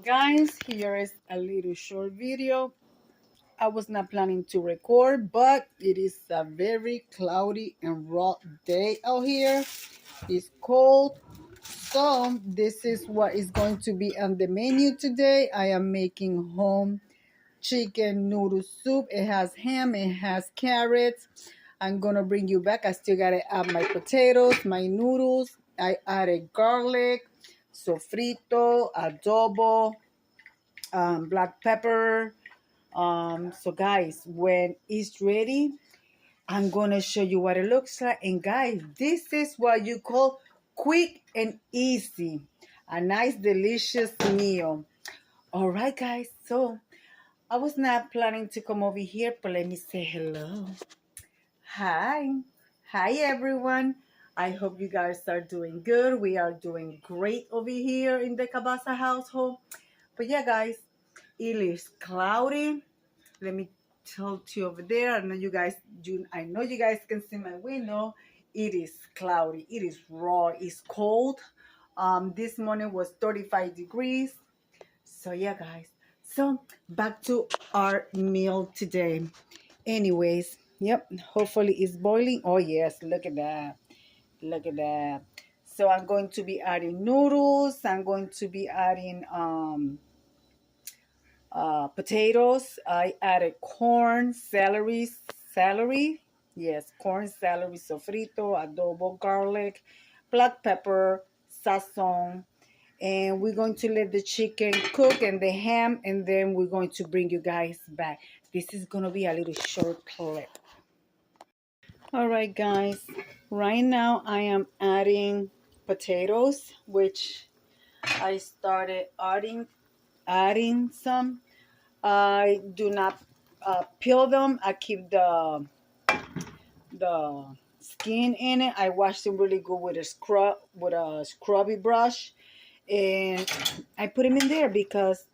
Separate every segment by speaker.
Speaker 1: Guys, here is a little short video. I was not planning to record, but it is a very cloudy and raw day out here. It's cold, so this is what is going to be on the menu today. I am making home chicken noodle soup. It has ham, it has carrots. I'm gonna bring you back. I still gotta add my potatoes, my noodles. I added garlic, sofrito, adobo, black pepper. So guys, when it's ready, I'm gonna show you what it looks like. And guys, this is what you call quick and easy. A nice, delicious meal. All right, guys. So I was not planning to come over here, but let me say hello. Hi. Hi, everyone. I hope you guys are doing good. We are doing great over here in the Cabasa household. But yeah, guys, it is cloudy. Let me tilt you over there. I know you guys can see my window. It is cloudy. It is raw. It's cold. This morning was 35 degrees. So yeah, guys. So back to our meal today. Anyways, yep. Hopefully it's boiling. Oh yes, look at that. Look at that. So I'm going to be adding noodles. I'm going to be adding potatoes. I added corn, celery. Yes, corn, celery, sofrito, adobo, garlic, black pepper, sazon. And we're going to let the chicken cook and the ham, and then we're going to bring you guys back. This is going to be a little short clip. All right, guys. Right now, I am adding potatoes, which I started adding some. I do not peel them. I keep the skin in it. I wash them really good with a scrubby brush, and I put them in there because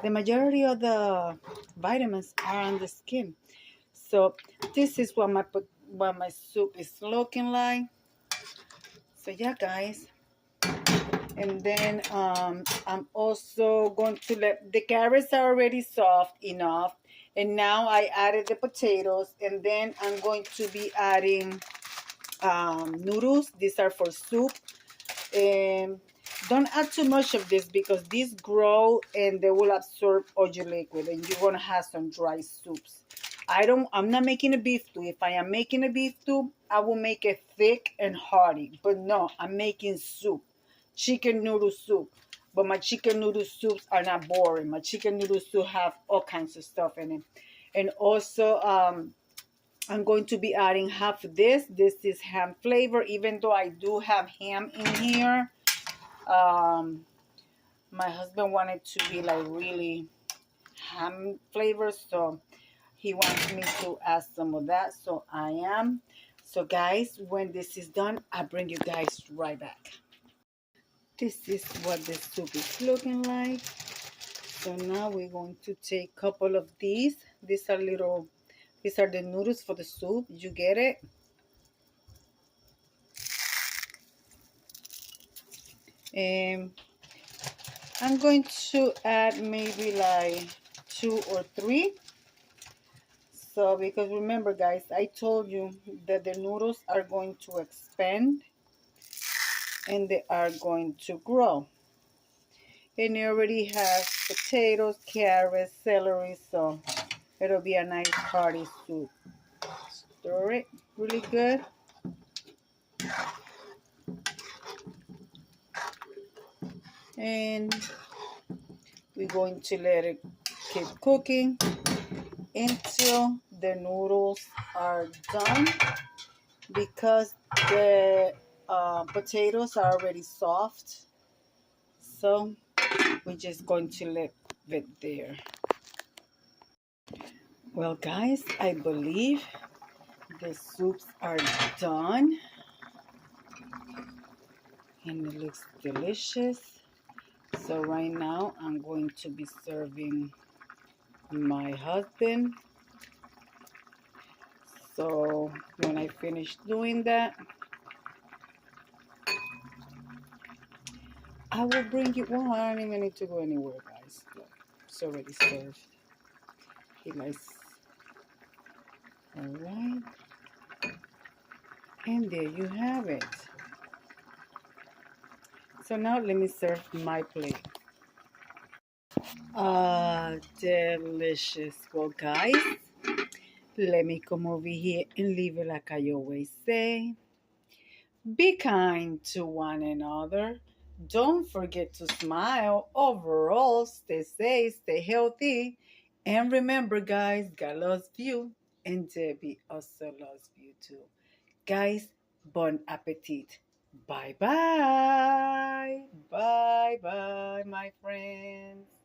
Speaker 1: the majority of the vitamins are on the skin. So this is what my soup is looking like. So yeah, guys. And then I'm also going to let the carrots are already soft enough. And now I added the potatoes. And then I'm going to be adding noodles. These are for soup. And don't add too much of this because these grow and they will absorb all your liquid. And you're going to have some dry soups. I'm not making a beef stew. If I am making a beef stew, I will make it thick and hearty. But no, I'm making soup. Chicken noodle soup. But my chicken noodle soups are not boring. My chicken noodle soup have all kinds of stuff in it. And also, I'm going to be adding half of this. This is ham flavor. Even though I do have ham in here, my husband wanted to be like really ham flavor. So he wants me to add some of that. So I am. So guys, when this is done, I'll bring you guys right back. This is what the soup is looking like. So now we're going to take a couple of these. These are the noodles for the soup. You get it? And I'm going to add maybe like 2 or 3. So because remember guys, I told you that the noodles are going to expand and they are going to grow. And it already has potatoes, carrots, celery, so it'll be a nice hearty soup. Stir it really good. And we're going to let it keep cooking until the noodles are done, because the potatoes are already soft. So we're just going to leave it there. Well guys, I believe the soups are done and it looks delicious. So right now I'm going to be serving my husband. So when I finish doing that, I will bring you. Well, I don't even need to go anywhere, guys. It's already served. It likes, all right. And there you have it. So now let me serve my plate. Delicious. Well, guys, let me come over here and leave it like I always say. Be kind to one another. Don't forget to smile. Overall, stay safe, stay healthy. And remember, guys, God loves you. And Debbie also loves you too. Guys, bon appetit. Bye bye. Bye bye, my friends.